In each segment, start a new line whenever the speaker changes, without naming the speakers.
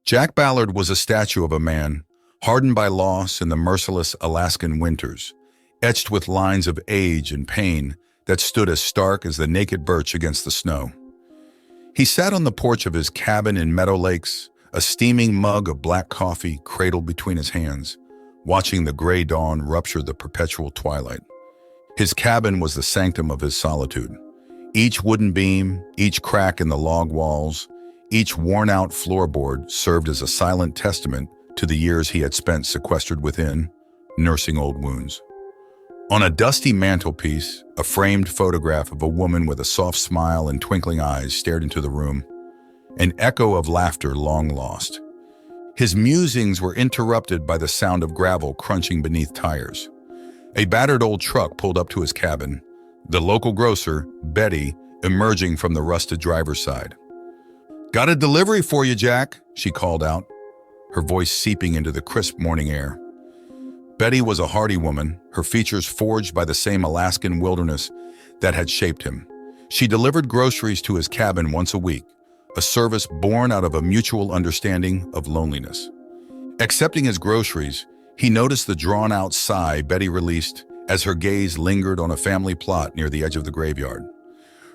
Jack Ballard was a statue of a man, hardened by loss in the merciless Alaskan winters, etched with lines of age and pain that stood as stark as the naked birch against the snow. He sat on the porch of his cabin in Meadow Lakes, a steaming mug of black coffee cradled between his hands, watching the gray dawn rupture the perpetual twilight. His cabin was the sanctum of his solitude. Each wooden beam, each crack in the log walls, each worn-out floorboard served as a silent testament to the years he had spent sequestered within, nursing old wounds. On a dusty mantelpiece, a framed photograph of a woman with a soft smile and twinkling eyes stared into the room, an echo of laughter long lost. His musings were interrupted by the sound of gravel crunching beneath tires. A battered old truck pulled up to his cabin, the local grocer, Betty, emerging from the rusted driver's side. "Got a delivery for you, Jack," she called out, her voice seeping into the crisp morning air. Betty was a hardy woman, her features forged by the same Alaskan wilderness that had shaped him. She delivered groceries to his cabin once a week, a service born out of a mutual understanding of loneliness. Accepting his groceries, he noticed the drawn-out sigh Betty released as her gaze lingered on a family plot near the edge of the graveyard.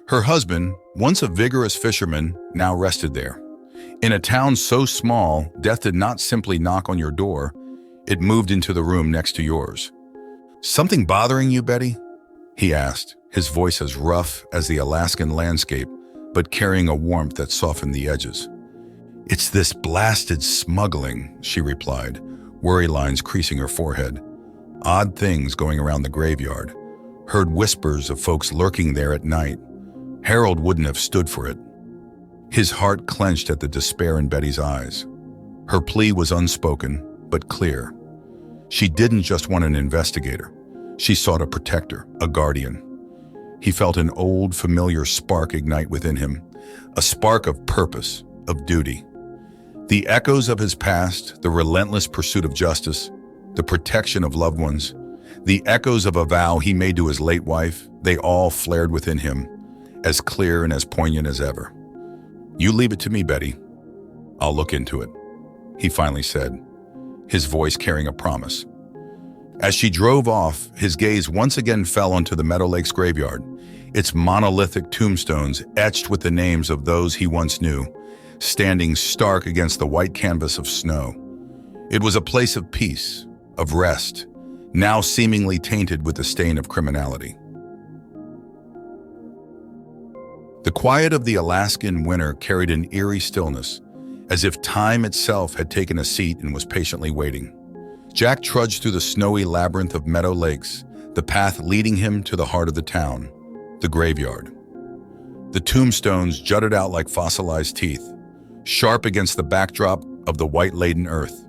Her husband, once a vigorous fisherman, now rested there. In a town so small, death did not simply knock on your door, it moved into the room next to yours. "Something bothering you, Betty?" he asked, his voice as rough as the Alaskan landscape, but carrying a warmth that softened the edges. "It's this blasted smuggling," she replied, worry lines creasing her forehead. "Odd things going around the graveyard. Heard whispers of folks lurking there at night. Harold wouldn't have stood for it." His heart clenched at the despair in Betty's eyes. Her plea was unspoken, but clear. She didn't just want an investigator. She sought a protector, a guardian. He felt an old, familiar spark ignite within him, a spark of purpose, of duty. The echoes of his past, the relentless pursuit of justice, the protection of loved ones, the echoes of a vow he made to his late wife, they all flared within him, as clear and as poignant as ever. "You leave it to me, Betty. I'll look into it," he finally said, his voice carrying a promise. As she drove off, his gaze once again fell onto the Meadow Lakes graveyard, its monolithic tombstones etched with the names of those he once knew, standing stark against the white canvas of snow. It was a place of peace, of rest, now seemingly tainted with the stain of criminality. The quiet of the Alaskan winter carried an eerie stillness, as if time itself had taken a seat and was patiently waiting. Jack trudged through the snowy labyrinth of Meadow Lakes, the path leading him to the heart of the town, the graveyard. The tombstones jutted out like fossilized teeth, sharp against the backdrop of the white-laden earth,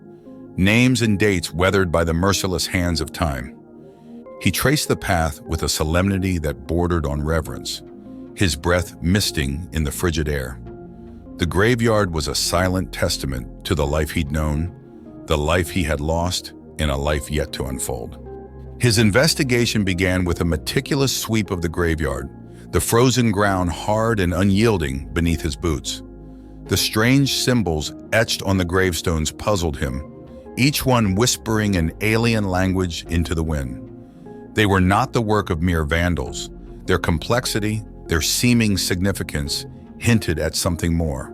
names and dates weathered by the merciless hands of time. He traced the path with a solemnity that bordered on reverence, his breath misting in the frigid air. The graveyard was a silent testament to the life he'd known, the life he had lost, and a life yet to unfold. His investigation began with a meticulous sweep of the graveyard, the frozen ground hard and unyielding beneath his boots. The strange symbols etched on the gravestones puzzled him, each one whispering an alien language into the wind. They were not the work of mere vandals. Their complexity, their seeming significance, hinted at something more.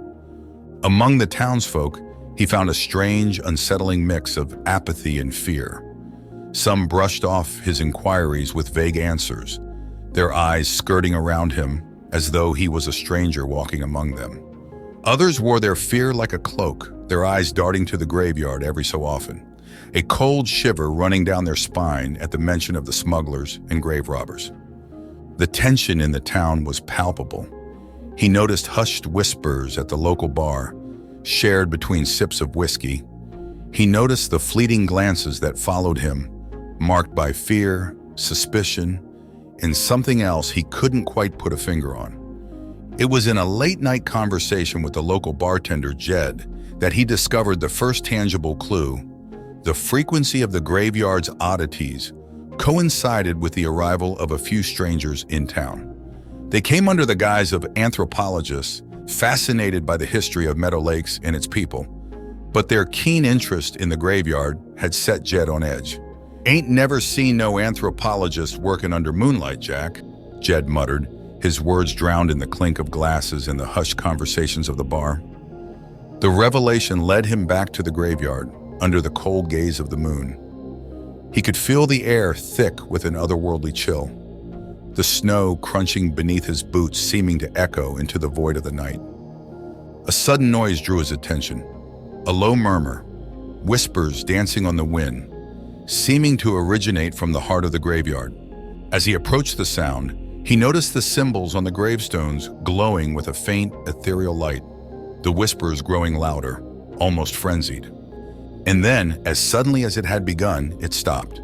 Among the townsfolk, he found a strange, unsettling mix of apathy and fear. Some brushed off his inquiries with vague answers, their eyes skirting around him as though he was a stranger walking among them. Others wore their fear like a cloak, their eyes darting to the graveyard every so often, a cold shiver running down their spine at the mention of the smugglers and grave robbers. The tension in the town was palpable. He noticed hushed whispers at the local bar, shared between sips of whiskey. He noticed the fleeting glances that followed him, marked by fear, suspicion, and something else he couldn't quite put a finger on. It was in a late-night conversation with the local bartender, Jed, that he discovered the first tangible clue. The frequency of the graveyard's oddities coincided with the arrival of a few strangers in town. They came under the guise of anthropologists, fascinated by the history of Meadow Lakes and its people. But their keen interest in the graveyard had set Jed on edge. "Ain't never seen no anthropologist working under moonlight, Jack," Jed muttered, his words drowned in the clink of glasses and the hushed conversations of the bar. The revelation led him back to the graveyard, under the cold gaze of the moon. He could feel the air thick with an otherworldly chill, the snow crunching beneath his boots seeming to echo into the void of the night. A sudden noise drew his attention, a low murmur, whispers dancing on the wind, seeming to originate from the heart of the graveyard. As he approached the sound, he noticed the symbols on the gravestones glowing with a faint, ethereal light, the whispers growing louder, almost frenzied. And then, as suddenly as it had begun, it stopped.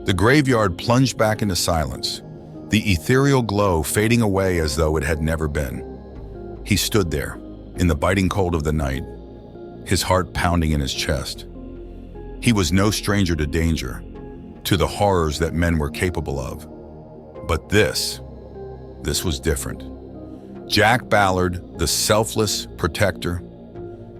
The graveyard plunged back into silence, the ethereal glow fading away as though it had never been. He stood there, in the biting cold of the night, his heart pounding in his chest. He was no stranger to danger, to the horrors that men were capable of. But this was different. Jack Ballard, the selfless protector,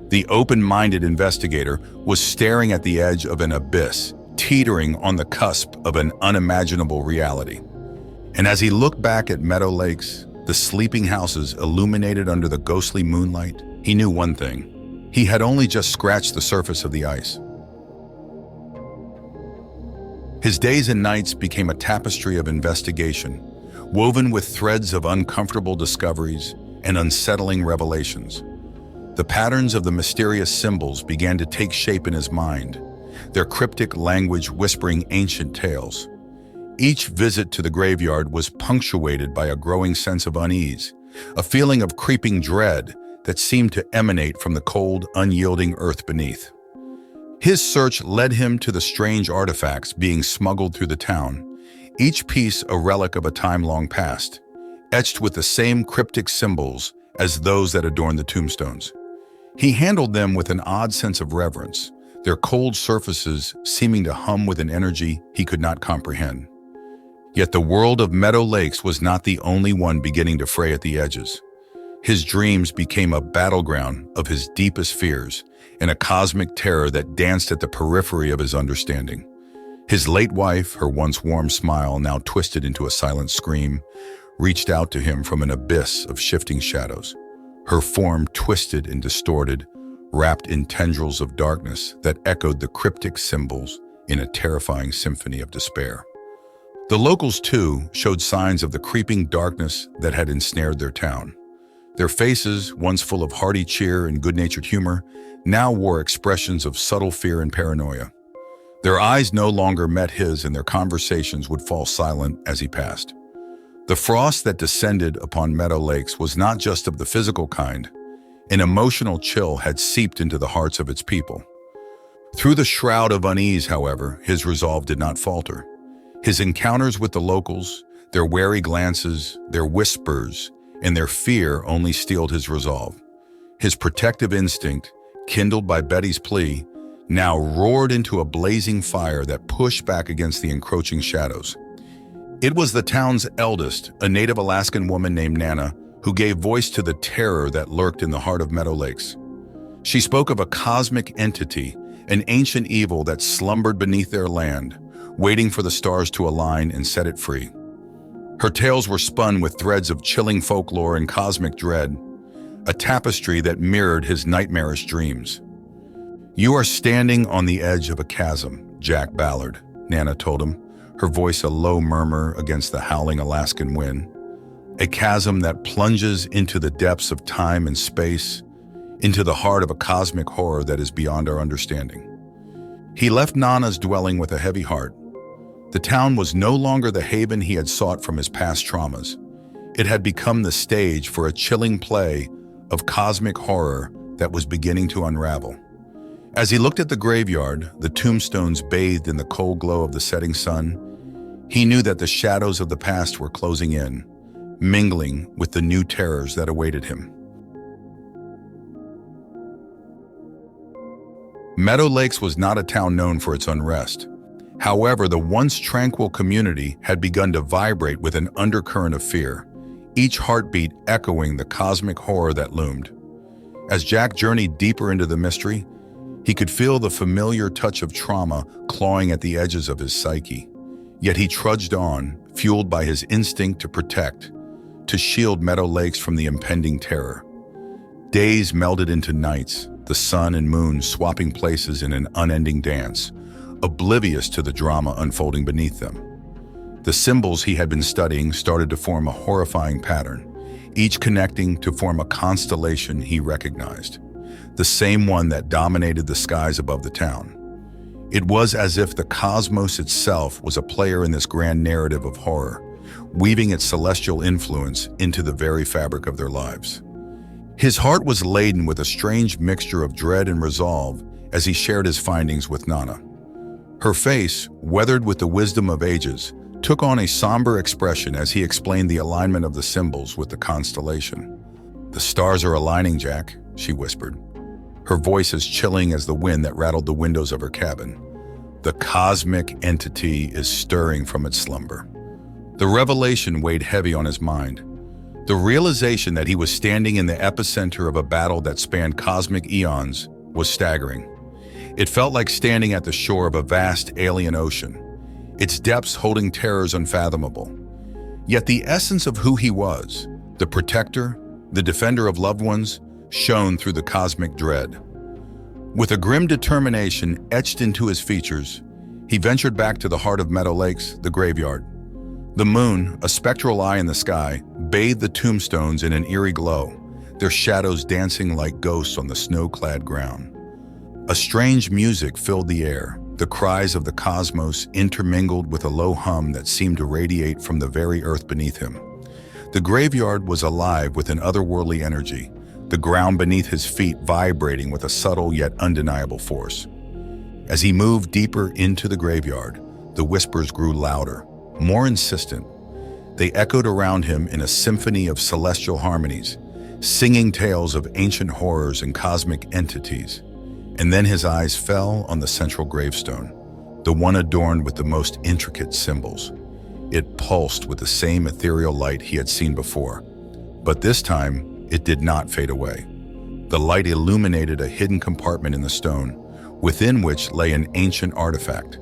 the open-minded investigator, was staring at the edge of an abyss, teetering on the cusp of an unimaginable reality. And as he looked back at Meadow Lakes, the sleeping houses illuminated under the ghostly moonlight, he knew one thing. He had only just scratched the surface of the ice. His days and nights became a tapestry of investigation, woven with threads of uncomfortable discoveries and unsettling revelations. The patterns of the mysterious symbols began to take shape in his mind, their cryptic language whispering ancient tales. Each visit to the graveyard was punctuated by a growing sense of unease, a feeling of creeping dread that seemed to emanate from the cold, unyielding earth beneath. His search led him to the strange artifacts being smuggled through the town, each piece a relic of a time long past, etched with the same cryptic symbols as those that adorn the tombstones. He handled them with an odd sense of reverence, their cold surfaces seeming to hum with an energy he could not comprehend. Yet the world of Meadow Lakes was not the only one beginning to fray at the edges. His dreams became a battleground of his deepest fears and a cosmic terror that danced at the periphery of his understanding. His late wife, her once warm smile now twisted into a silent scream, reached out to him from an abyss of shifting shadows, her form twisted and distorted, wrapped in tendrils of darkness that echoed the cryptic symbols in a terrifying symphony of despair. The locals, too, showed signs of the creeping darkness that had ensnared their town. Their faces, once full of hearty cheer and good-natured humor, now wore expressions of subtle fear and paranoia. Their eyes no longer met his, and their conversations would fall silent as he passed. The frost that descended upon Meadow Lakes was not just of the physical kind. An emotional chill had seeped into the hearts of its people. Through the shroud of unease, however, his resolve did not falter. His encounters with the locals, their wary glances, their whispers, and their fear only steeled his resolve. His protective instinct, kindled by Betty's plea, now roared into a blazing fire that pushed back against the encroaching shadows. It was the town's eldest, a native Alaskan woman named Nana, who gave voice to the terror that lurked in the heart of Meadow Lakes. She spoke of a cosmic entity, an ancient evil that slumbered beneath their land, waiting for the stars to align and set it free. Her tales were spun with threads of chilling folklore and cosmic dread, a tapestry that mirrored his nightmarish dreams. "You are standing on the edge of a chasm, Jack Ballard," Nana told him, her voice a low murmur against the howling Alaskan wind. "A chasm that plunges into the depths of time and space, into the heart of a cosmic horror that is beyond our understanding." He left Nana's dwelling with a heavy heart. The town was no longer the haven he had sought from his past traumas. It had become the stage for a chilling play of cosmic horror that was beginning to unravel. As he looked at the graveyard, the tombstones bathed in the cold glow of the setting sun, he knew that the shadows of the past were closing in, mingling with the new terrors that awaited him. Meadow Lakes was not a town known for its unrest. However, the once tranquil community had begun to vibrate with an undercurrent of fear, each heartbeat echoing the cosmic horror that loomed. As Jack journeyed deeper into the mystery, He could feel the familiar touch of trauma clawing at the edges of his psyche. Yet he trudged on, fueled by his instinct to protect, to shield Meadow Lakes from the impending terror. Days melded into nights, the sun and moon swapping places in an unending dance, oblivious to the drama unfolding beneath them. The symbols he had been studying started to form a horrifying pattern, each connecting to form a constellation he recognized, the same one that dominated the skies above the town. It was as if the cosmos itself was a player in this grand narrative of horror, weaving its celestial influence into the very fabric of their lives. His heart was laden with a strange mixture of dread and resolve as he shared his findings with Nana. Her face, weathered with the wisdom of ages, took on a somber expression as he explained the alignment of the symbols with the constellation. "The stars are aligning, Jack," she whispered, her voice as chilling as the wind that rattled the windows of her cabin. "The cosmic entity is stirring from its slumber." The revelation weighed heavy on his mind. The realization that he was standing in the epicenter of a battle that spanned cosmic eons was staggering. It felt like standing at the shore of a vast alien ocean, its depths holding terrors unfathomable. Yet the essence of who he was, the protector, the defender of loved ones, shone through the cosmic dread. With a grim determination etched into his features, he ventured back to the heart of Meadow Lakes, the graveyard. The moon, a spectral eye in the sky, bathed the tombstones in an eerie glow, their shadows dancing like ghosts on the snow-clad ground. A strange music filled the air, the cries of the cosmos intermingled with a low hum that seemed to radiate from the very earth beneath him. The graveyard was alive with an otherworldly energy, the ground beneath his feet vibrating with a subtle yet undeniable force. As he moved deeper into the graveyard, the whispers grew louder, more insistent. They echoed around him in a symphony of celestial harmonies, singing tales of ancient horrors and cosmic entities. And then his eyes fell on the central gravestone, the one adorned with the most intricate symbols. It pulsed with the same ethereal light he had seen before, but this time it did not fade away. The light illuminated a hidden compartment in the stone, within which lay an ancient artifact.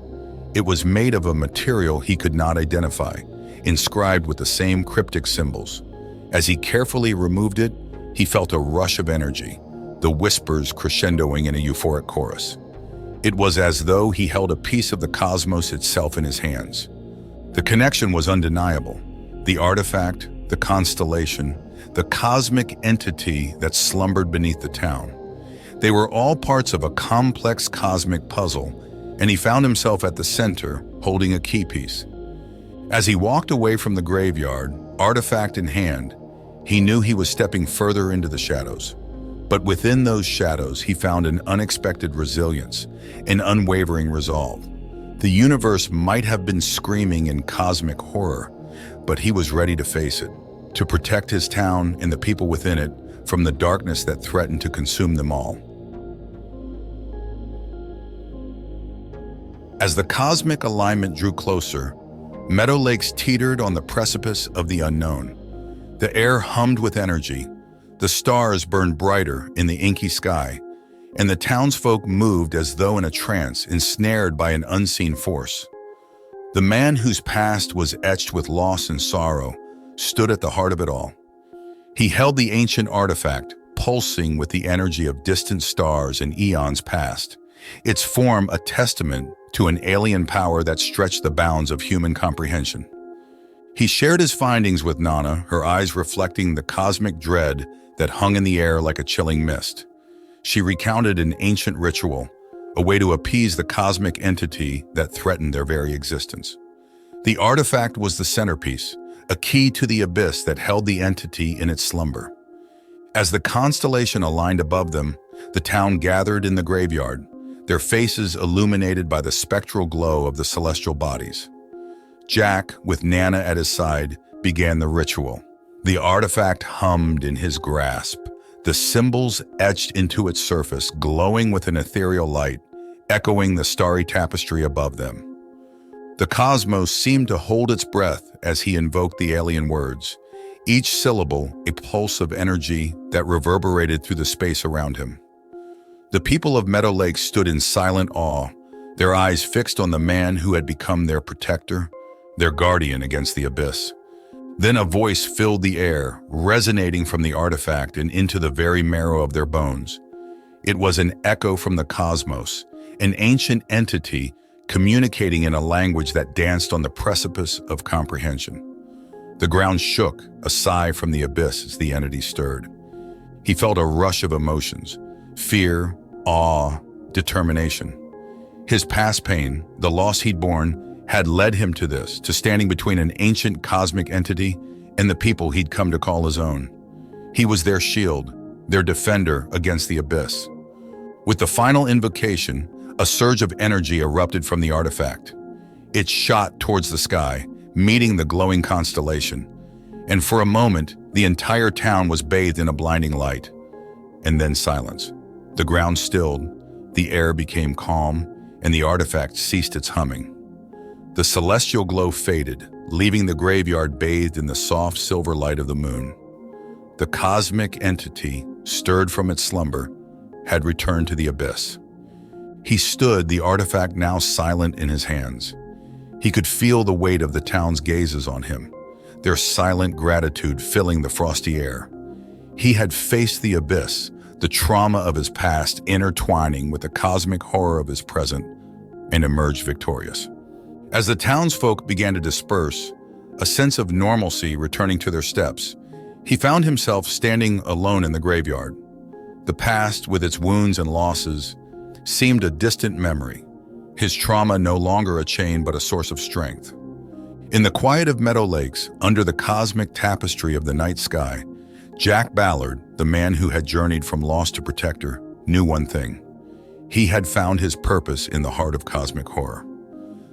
It was made of a material he could not identify, inscribed with the same cryptic symbols. As he carefully removed it, he felt a rush of energy, the whispers crescendoing in a euphoric chorus. It was as though he held a piece of the cosmos itself in his hands. The connection was undeniable. The artifact, the constellation, the cosmic entity that slumbered beneath the town. They were all parts of a complex cosmic puzzle, and he found himself at the center, holding a key piece. As he walked away from the graveyard, artifact in hand, he knew he was stepping further into the shadows. But within those shadows, he found an unexpected resilience, an unwavering resolve. The universe might have been screaming in cosmic horror, but he was ready to face it, to protect his town and the people within it from the darkness that threatened to consume them all. As the cosmic alignment drew closer, Meadow Lakes teetered on the precipice of the unknown. The air hummed with energy, the stars burned brighter in the inky sky, and the townsfolk moved as though in a trance, ensnared by an unseen force. The man whose past was etched with loss and sorrow stood at the heart of it all. He held the ancient artifact, pulsing with the energy of distant stars and eons past, its form a testament to an alien power that stretched the bounds of human comprehension. He shared his findings with Nana, her eyes reflecting the cosmic dread that hung in the air like a chilling mist. She recounted an ancient ritual, a way to appease the cosmic entity that threatened their very existence. The artifact was the centerpiece, a key to the abyss that held the entity in its slumber. As the constellation aligned above them, the town gathered in the graveyard, their faces illuminated by the spectral glow of the celestial bodies. Jack, with Nana at his side, began the ritual. The artifact hummed in his grasp, the symbols etched into its surface, glowing with an ethereal light, echoing the starry tapestry above them. The cosmos seemed to hold its breath as he invoked the alien words, each syllable a pulse of energy that reverberated through the space around him. The people of Meadow Lakes stood in silent awe, their eyes fixed on the man who had become their protector, their guardian against the abyss. Then a voice filled the air, resonating from the artifact and into the very marrow of their bones. It was an echo from the cosmos, an ancient entity communicating in a language that danced on the precipice of comprehension. The ground shook, a sigh from the abyss as the entity stirred. He felt a rush of emotions: fear, awe, determination. His past pain, the loss he'd borne, had led him to this, to standing between an ancient cosmic entity and the people he'd come to call his own. He was their shield, their defender against the abyss. With the final invocation, a surge of energy erupted from the artifact. It shot towards the sky, meeting the glowing constellation, and for a moment, the entire town was bathed in a blinding light. And then silence. The ground stilled, the air became calm, and the artifact ceased its humming. The celestial glow faded, leaving the graveyard bathed in the soft silver light of the moon. The cosmic entity, stirred from its slumber, had returned to the abyss. He stood, the artifact now silent in his hands. He could feel the weight of the town's gazes on him, their silent gratitude filling the frosty air. He had faced the abyss, the trauma of his past intertwining with the cosmic horror of his present, and emerged victorious. As the townsfolk began to disperse, a sense of normalcy returning to their steps, he found himself standing alone in the graveyard. The past, with its wounds and losses, seemed a distant memory, his trauma no longer a chain but a source of strength. In the quiet of Meadow Lakes, under the cosmic tapestry of the night sky, Jack Ballard, the man who had journeyed from lost to protector, knew one thing. He had found his purpose in the heart of cosmic horror.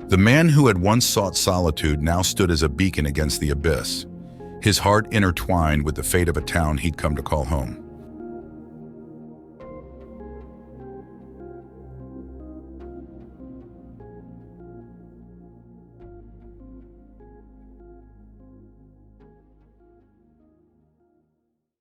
The man who had once sought solitude now stood as a beacon against the abyss, his heart intertwined with the fate of a town he'd come to call home.